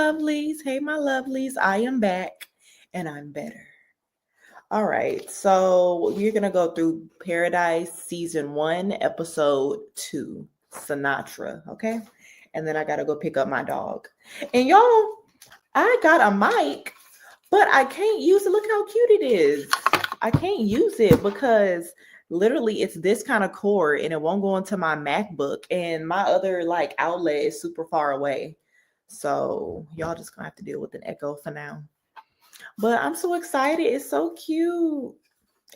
lovelies. Hey, my lovelies. I am back and I'm better. All right. So we're going to go through Paradise Season 1, Episode 2, Sinatra. Okay. And then I got to go pick up my dog. And y'all, I got a mic, but I can't use it. Look how cute it is. I can't use it because literally it's this kind of cord and it won't go into my MacBook. And my other outlet is super far away. So y'all just gonna have to deal with an echo for now. But I'm so excited. It's so cute.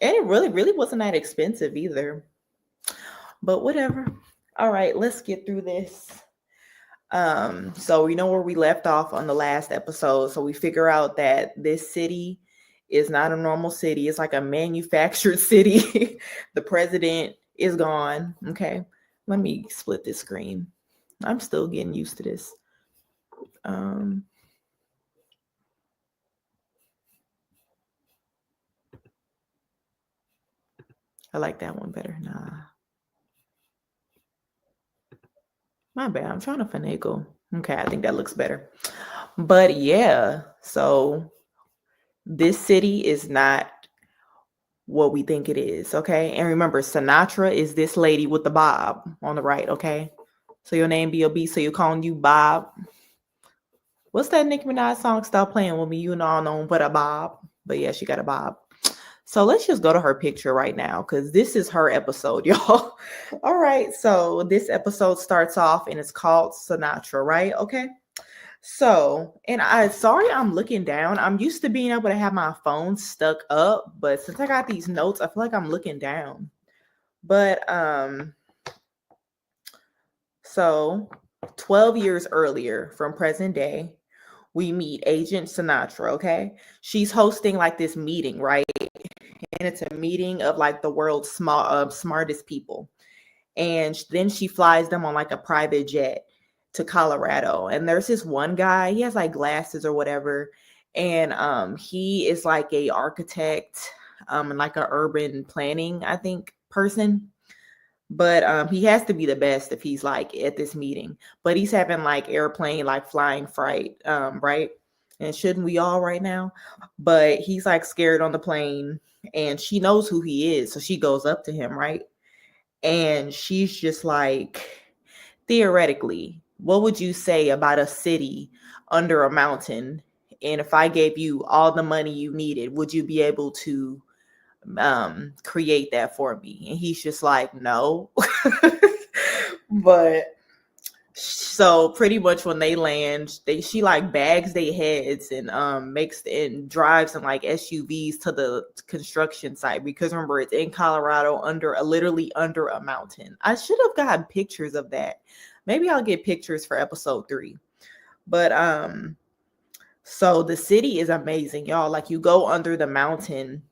And it really wasn't that expensive either. But whatever. All right, let's get through this. So we know where we left off on the last episode. So we figure out that this city is not a normal city. It's like a manufactured city. The president is gone. Okay. Let me split this screen. I'm still getting used to this. I like that one better. Nah. My bad. I'm trying to finagle. Okay, I think that looks better. But yeah, so this city is not what we think it is, okay? And remember, Sinatra is this lady with the bob on the right, okay? So your name B.O.B., so you're calling you Bob. What's that Nicki Minaj song? Stop playing with me. You know but a bob. But yeah, she got a bob. So let's just go to her picture right now because this is her episode, y'all. All right. So this episode starts off and it's called Sinatra, right? Okay. So, and I'm looking down. I'm used to being able to have my phone stuck up, but since I got these notes, I feel like I'm looking down. But so 12 years earlier from present day, we meet Agent Sinatra, okay? She's hosting this meeting, right? And it's a meeting of the world's smartest people. And then she flies them on a private jet to Colorado. And there's this one guy, he has glasses or whatever. And he is a architect and a urban planning, I think, person. But he has to be the best if he's at this meeting. But he's having airplane flying fright, right? And shouldn't we all right now? But he's scared on the plane and she knows who he is. So she goes up to him, right? And she's just theoretically, what would you say about a city under a mountain? And if I gave you all the money you needed, would you be able to create that for me? And he's just no. But so pretty much when they land, she bags their heads and makes and drives in SUVs to the construction site because remember it's in Colorado literally under a mountain. I should have gotten pictures of that. Maybe I'll get pictures for episode 3. But so the city is amazing, y'all. You go under the mountain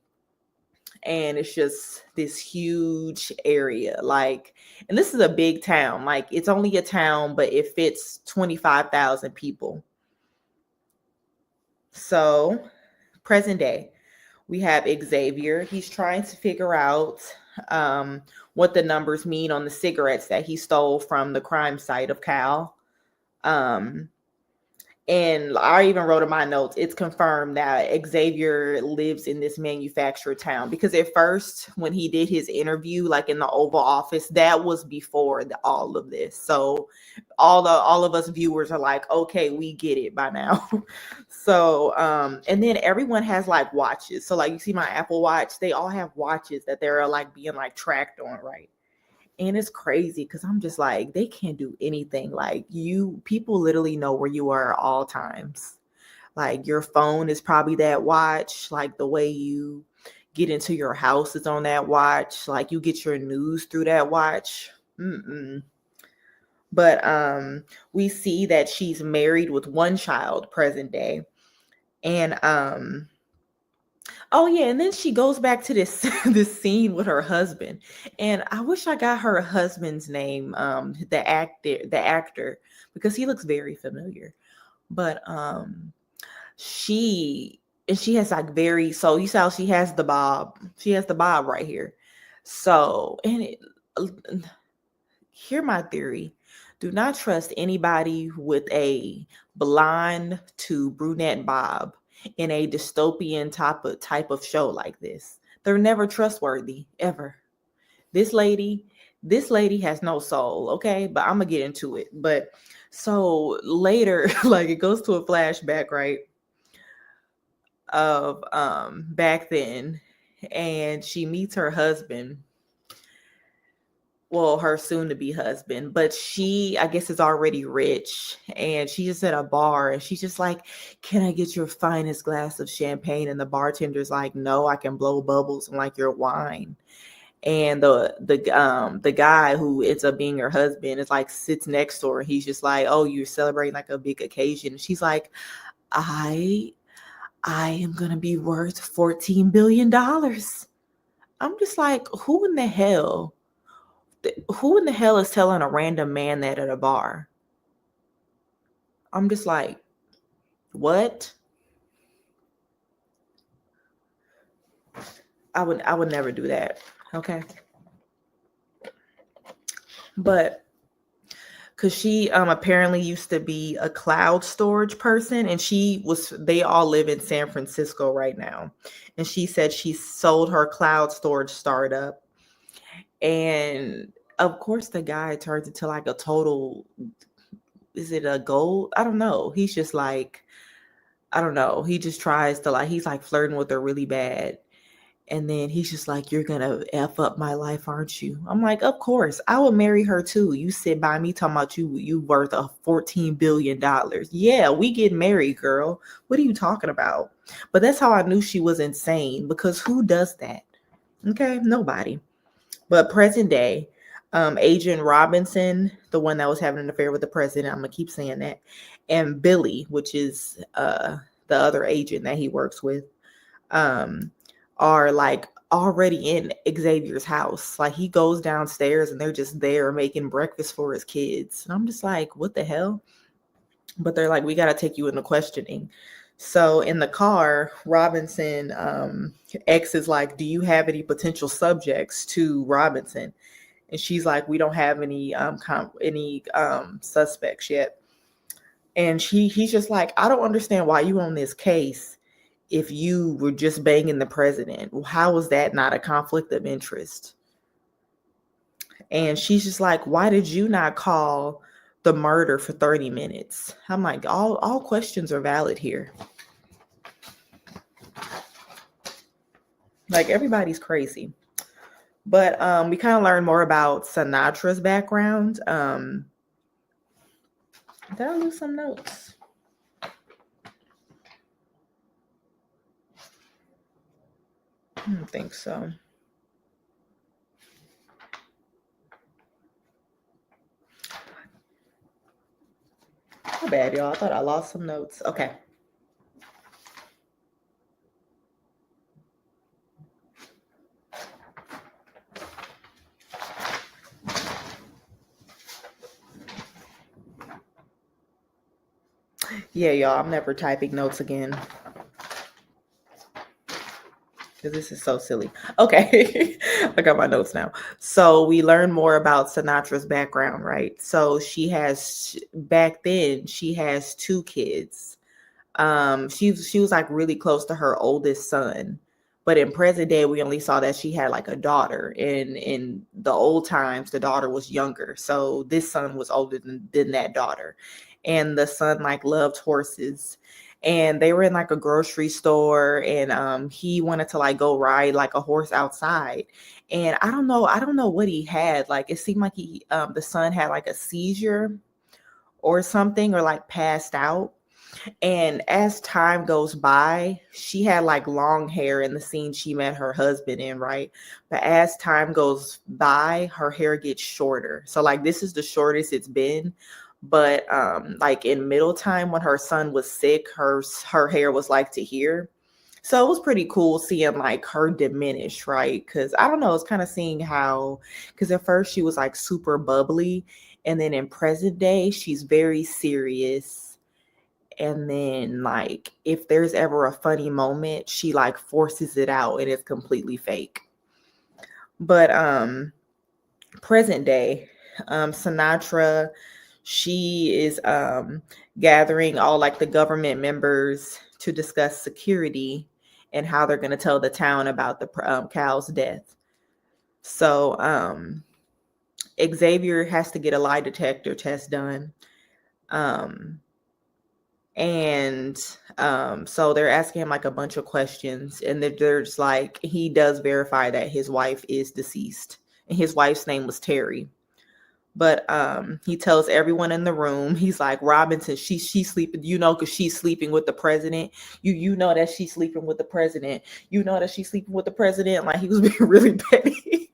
and it's just this huge area. And this is a big town. It's only a town, but it fits 25,000 people. So present day, we have Xavier. He's trying to figure out what the numbers mean on the cigarettes that he stole from the crime site of Cal. And I even wrote in my notes, it's confirmed that Xavier lives in this manufactured town. Because at first, when he did his interview, in the Oval Office, that was before all of this. So all of us viewers are okay, we get it by now. So, and then everyone has watches. So you see my Apple Watch, they all have watches that they're being tracked on, right? And it's crazy because I'm just they can't do anything. People literally know where you are at all times. Your phone is probably that watch. The way you get into your house is on that watch. You get your news through that watch. But we see that she's married with one child present day. And oh yeah, and then she goes back to this this scene with her husband, and I wish I got her husband's name, the actor, because he looks very familiar. But she has so you saw she has the bob, right here. So hear my theory. Do not trust anybody with a blonde to brunette bob in a dystopian type of show like this. They're never trustworthy ever. This lady, this lady has no soul, okay? But I'm gonna get into it. But so later, like it goes to a flashback, right? Of back then, and she meets her husband, well, her soon to be husband, but she, I guess, is already rich, and she's just at a bar and she's just like, "Can I get your finest glass of champagne?" And the bartender's like, "No, I can blow bubbles and like your wine." And the guy who ends up being her husband is like sits next to her. He's just like, "Oh, you're celebrating like a big occasion." And she's like, I I am gonna be worth $14 billion. I'm just like, who in the hell is telling a random man that at a bar? I'm just like, what? I would never do that. Okay. But because she apparently used to be a cloud storage person, and they all live in San Francisco right now. And she said she sold her cloud storage startup. And of course the guy turns into like a total, is it a gold? I don't know. He's just like, I don't know. He just tries to like, he's like flirting with her really bad. And then he's just like, "You're going to F up my life, aren't you?" I'm like, "Of course. I would marry her too. You sit by me talking about you worth a $14 billion. Yeah, we get married, girl. What are you talking about?" But that's how I knew she was insane, because who does that? Okay, nobody. But present day, Agent Robinson, the one that was having an affair with the president, I'm going to keep saying that, and Billy, which is the other agent that he works with, um, are like already in Xavier's house. Like he goes downstairs and they're just there making breakfast for his kids. And I'm just like, what the hell? But they're like, "We got to take you into questioning." So in the car, Robinson, X is like, "Do you have any potential subjects?" to Robinson. And she's like, "We don't have any suspects yet." And he's just like, "I don't understand why you on this case if you were just banging the president. How is that not a conflict of interest?" And she's just like, "Why did you not call the murder for 30 minutes?" I'm like, all questions are valid here. Like everybody's crazy. But we kind of learn more about Sinatra's background. Did I lose some notes? I don't think so. My bad, y'all. I thought I lost some notes. Okay. Yeah, y'all. I'm never typing notes again, because this is so silly. Okay. I got my notes now. So we learn more about Sinatra's background, right? So back then, she has two kids. She was like really close to her oldest son. But in present day, we only saw that she had like a daughter. In the old times, the daughter was younger. So this son was older than that daughter. And the son like loved horses. And they were in like a grocery store, and he wanted to like go ride like a horse outside. And I don't know what he had. Like it seemed like the son had like a seizure or something, or like passed out. And as time goes by, she had like long hair in the scene she met her husband in, right? But as time goes by, her hair gets shorter. So like this is the shortest it's been. But like in middle time when her son was sick, her hair was like to here. So it was pretty cool seeing like her diminish, right? Because I don't know, it's kind of seeing how, because at first she was like super bubbly, and then in present day she's very serious. And then like if there's ever a funny moment, she like forces it out and it's completely fake. But present day, Sinatra, she is gathering all like the government members to discuss security and how they're going to tell the town about the cow's death. So Xavier has to get a lie detector test done. So they're asking him like a bunch of questions, and they're just like, he does verify that his wife is deceased, and his wife's name was Terry. But he tells everyone in the room, he's like, Robinson, she's sleeping, because she's sleeping with the president. You know that she's sleeping with the president. You know that she's sleeping with the president. Like, he was being really petty.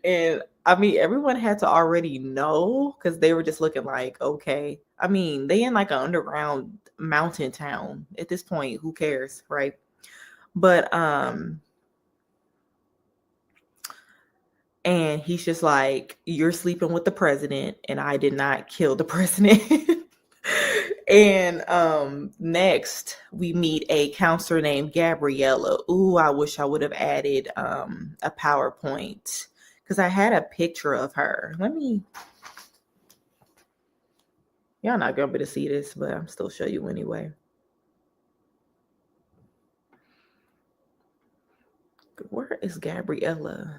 And I mean, everyone had to already know, because they were just looking like, okay. I mean, they in like an underground mountain town at this point. Who cares, right? But and he's just like, you're sleeping with the president, and I did not kill the president. And next we meet a counselor named Gabriella. Ooh, I wish I would have added a PowerPoint, because I had a picture of her. Y'all not gonna be able to see this, but I'm still show you anyway. Where is Gabriella?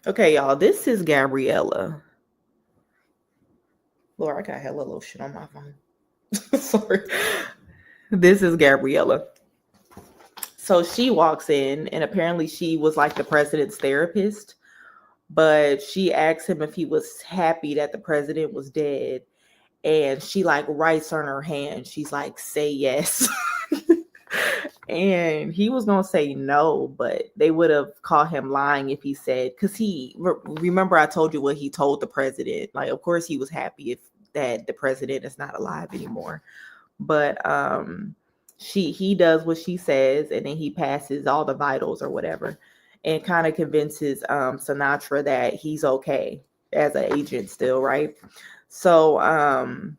Okay, y'all, this is Gabriella. Lord, I got hella little shit on my phone. Sorry. This is Gabriella. So she walks in, and apparently she was like the president's therapist, but she asked him if he was happy that the president was dead. And she like writes on her hand, she's like, say yes. And he was gonna say no, but they would have caught him lying if he said, because remember I told you what he told the president. Like, of course he was happy if that the president is not alive anymore. But he does what she says, and then he passes all the vitals or whatever, and kind of convinces Sinatra that he's okay as an agent still, right? So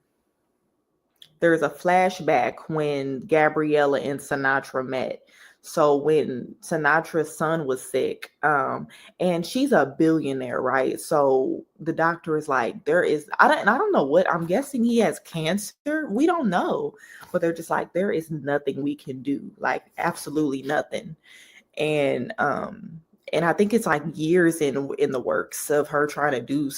there's a flashback when Gabriella and Sinatra met. So when Sinatra's son was sick, and she's a billionaire, right? So the doctor is like, I don't know what, I'm guessing he has cancer. We don't know, but they're just like, there is nothing we can do, like absolutely nothing. And I think it's like years in the works of her trying to do,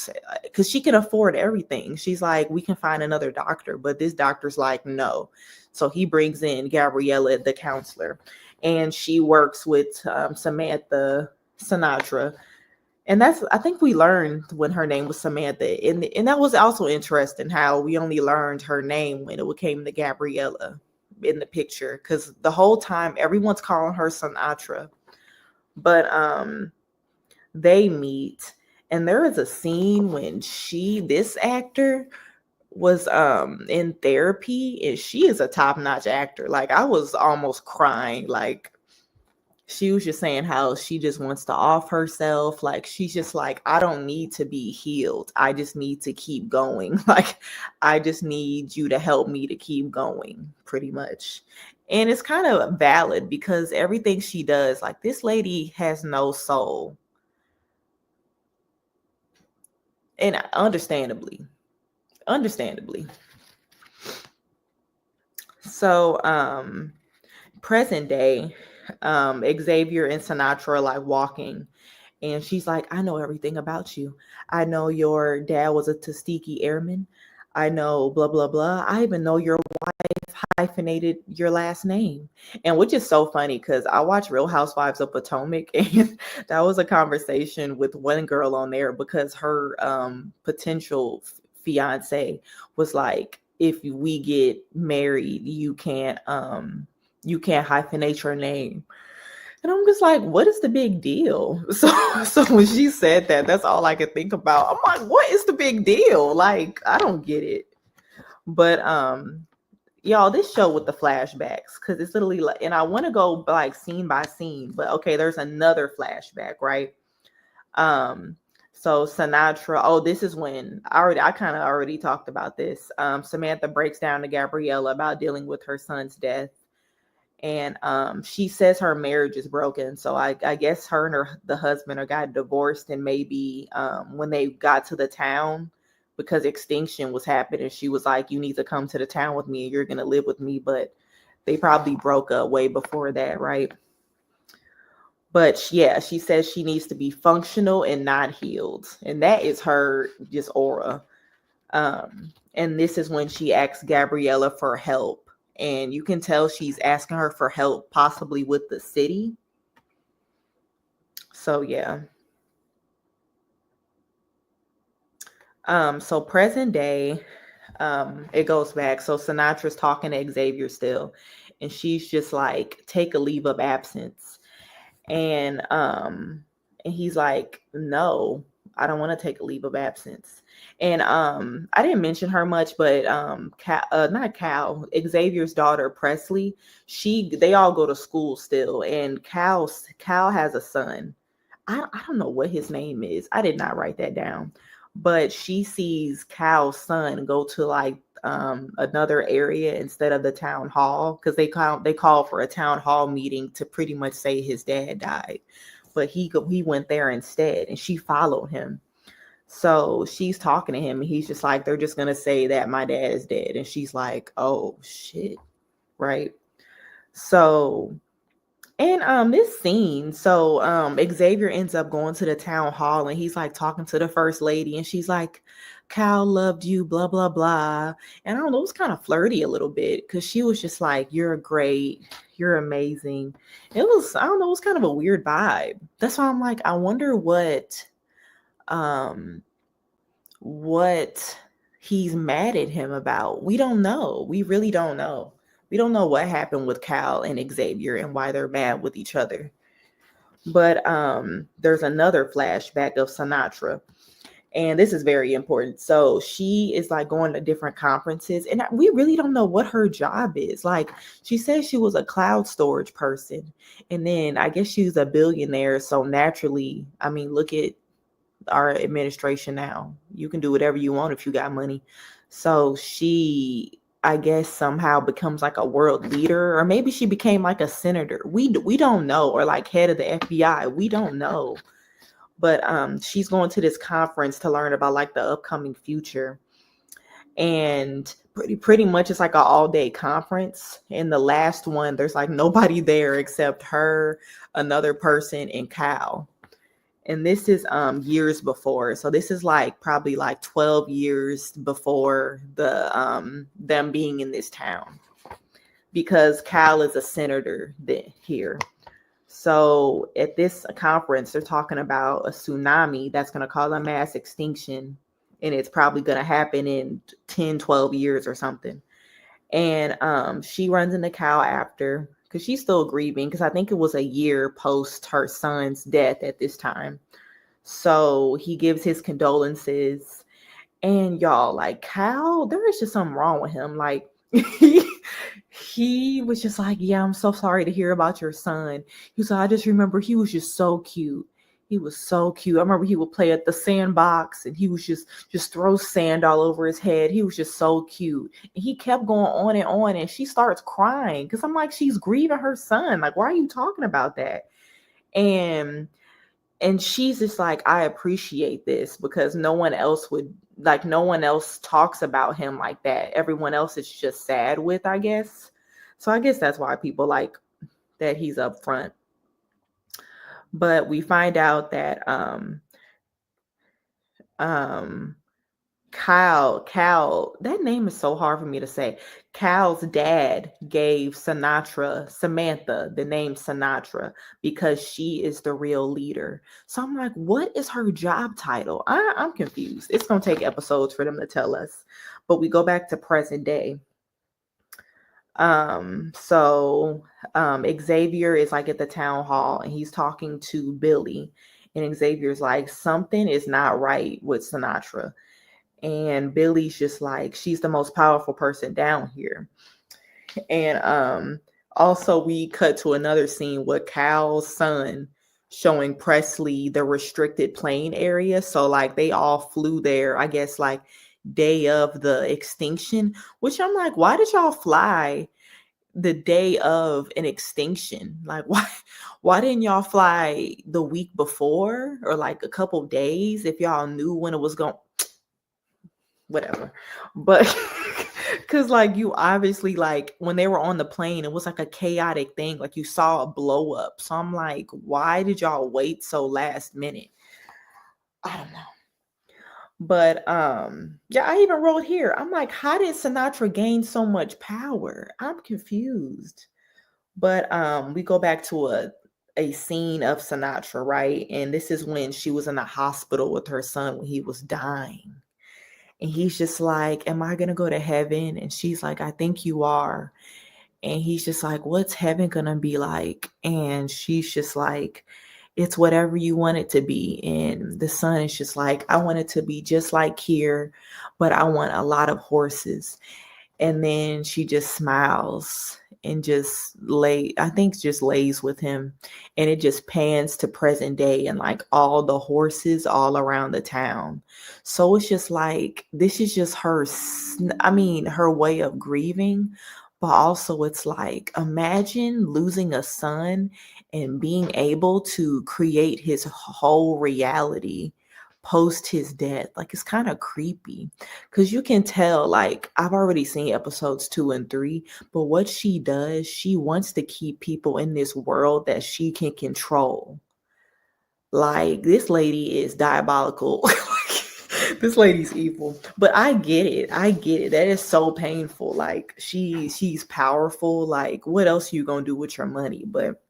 because she can afford everything. She's like, we can find another doctor, but this doctor's like, no. So he brings in Gabriella, the counselor, and she works with Samantha Sinatra. And I think we learned when her name was Samantha. And that was also interesting how we only learned her name when it came to Gabriella in the picture, because the whole time everyone's calling her Sinatra. But they meet, and there is a scene when this actor was in therapy, and she is a top-notch actor. Like, I was almost crying. Like, she was just saying how she just wants to off herself. Like, she's just like, I don't need to be healed. I just need to keep going. Like, I just need you to help me to keep going, pretty much. And it's kind of valid, because everything she does, like, this lady has no soul. And understandably. So, present day, Xavier and Sinatra are like walking, and she's like, I know everything about you. I know your dad was a Tuskegee airman. I know blah, blah, blah. I even know your wife hyphenated your last name. And which is so funny, because I watch Real Housewives of Potomac, and that was a conversation with one girl on there, because her potential fiance was like, if we get married, you can't hyphenate your name. And I'm just like, what is the big deal? So when she said that, that's all I could think about. I'm like, what is the big deal? Like, I don't get it. But y'all, this show with the flashbacks, because it's literally like, and I want to go like scene by scene, but okay, there's another flashback, right? So Sinatra, this is when I kind of already talked about this. Samantha breaks down to Gabriella about dealing with her son's death. And she says her marriage is broken. So I guess her and the husband are got divorced, and maybe when they got to the town, because extinction was happening, she was like, you need to come to the town with me and you're gonna live with me. But they probably broke up way before that, right? But yeah, she says she needs to be functional and not healed. And that is her just aura. And this is when she asks Gabriella for help. And you can tell she's asking her for help, possibly with the city. So yeah. So present day, it goes back. So Sinatra's talking to Xavier still, and she's just like, take a leave of absence. And he's like, no, I don't want to take a leave of absence. And I didn't mention her much, but not Cal, Xavier's daughter Presley, they all go to school still, and Cal has a son. I don't know what his name is. I did not write that down. But she sees Cal's son go to like another area instead of the town hall, because they call for a town hall meeting to pretty much say his dad died. But he went there instead, and she followed him. So she's talking to him, and he's just like, they're just gonna say that my dad is dead. And she's like, oh shit, right? So, and this scene, so Xavier ends up going to the town hall, and he's like talking to the first lady, and she's like, Cal loved you, blah blah blah. And I don't know, it was kind of flirty a little bit, because she was just like, you're great, you're amazing. It was, I don't know, it was kind of a weird vibe. That's why I'm like, I wonder um what he's mad at him about. We don't know. We really don't know. We don't know what happened with Cal and Xavier and why they're mad with each other. But there's another flashback of Sinatra. And this is very important. So she is like going to different conferences, and we really don't know what her job is. Like, she says she was a cloud storage person, and then I guess she's a billionaire. So naturally, I mean, look at our administration now. You can do whatever you want if you got money. So she, I guess, somehow becomes like a world leader, or maybe she became like a senator. We don't know, or like head of the FBI. We don't know. But she's going to this conference to learn about like the upcoming future. And pretty much it's like an all-day conference. In the last one, there's like nobody there except her, another person, and Cal. And this is years before. So this is like probably like 12 years before the them being in this town, because Cal is a senator here. So at this conference, they're talking about a tsunami that's going to cause a mass extinction, and it's probably going to happen in 10, 12 years or something. And she runs into Cal after, because she's still grieving, because I think it was a year post her son's death at this time. So he gives his condolences. And y'all, like, Cal, there is just something wrong with him. Like, he was just like, yeah, I'm so sorry to hear about your son. He was like, I just remember he was just so cute. He was so cute. I remember he would play at the sandbox, and he was just throw sand all over his head. He was just so cute. And he kept going on, and she starts crying, because I'm like, she's grieving her son. Like, why are you talking about that? And she's just like, I appreciate this, because no one else talks about him like that. Everyone else is just sad with, I guess. So I guess that's why people like that he's up front. But we find out that Cal, that name is so hard for me to say. Cal's dad gave Samantha, the name Sinatra, because she is the real leader. So I'm like, what is her job title? I'm confused. It's going to take episodes for them to tell us. But we go back to present day. So Xavier is like at the town hall, and he's talking to Billy. And Xavier's like, something is not right with Sinatra. And Billy's just like, she's the most powerful person down here. And also we cut to another scene with Cal's son showing Presley the restricted plane area. So like they all flew there, I guess, like day of the extinction, which I'm like, why did y'all fly the day of an extinction. Like, why didn't y'all fly the week before or like a couple days if y'all knew when it was going? Whatever. But because like you obviously, like when they were on the plane, it was like a chaotic thing, like you saw a blow up. So I'm like, why did y'all wait so last minute? I don't know. But yeah, I even wrote here, I'm like, how did Sinatra gain so much power? I'm confused. But we go back to a scene of Sinatra, right? And this is when she was in the hospital with her son when he was dying. And he's just like, am I going to go to heaven? And she's like, I think you are. And he's just like, what's heaven going to be like? And she's just like, it's whatever you want it to be. And the son is just like, I want it to be just like here, but I want a lot of horses. And then she just smiles and just lays with him. And it just pans to present day and like all the horses all around the town. So it's just like, this is just her way of grieving. But also it's like, imagine losing a son and being able to create his whole reality post his death. Like, it's kind of creepy because you can tell, like, I've already seen episodes 2 and 3, but what she does, she wants to keep people in this world that she can control. Like, this lady is diabolical. This lady's evil. But I get it. I get it. That is so painful. Like, she's powerful. Like, what else are you gonna do with your money? But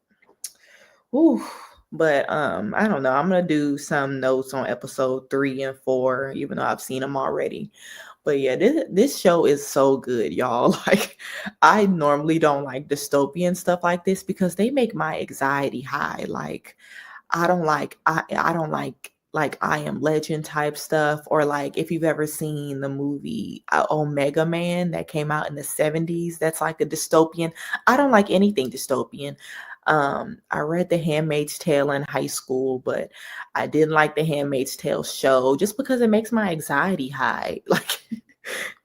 ooh, but I don't know. I'm gonna do some notes on episode 3 and 4, even though I've seen them already. But yeah, this show is so good, y'all. Like, I normally don't like dystopian stuff like this because they make my anxiety high. Like, I don't like I Am Legend type stuff, or like if you've ever seen the movie Omega Man that came out in the 70s, that's like a dystopian. I don't like anything dystopian. I read The Handmaid's Tale in high school, but I didn't like The Handmaid's Tale show just because it makes my anxiety high. Like,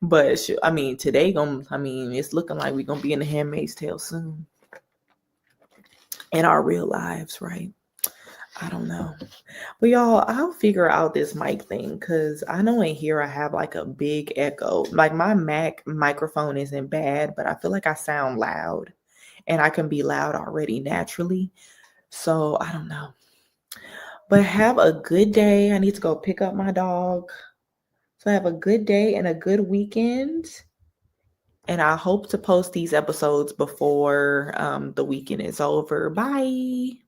but I mean, it's looking like we're gonna be in The Handmaid's Tale soon in our real lives, right? I don't know. But y'all, I'll figure out this mic thing because I know in here I have like a big echo. Like, my Mac microphone isn't bad, but I feel like I sound loud and I can be loud already naturally. So I don't know. But have a good day. I need to go pick up my dog. So have a good day and a good weekend. And I hope to post these episodes before the weekend is over. Bye.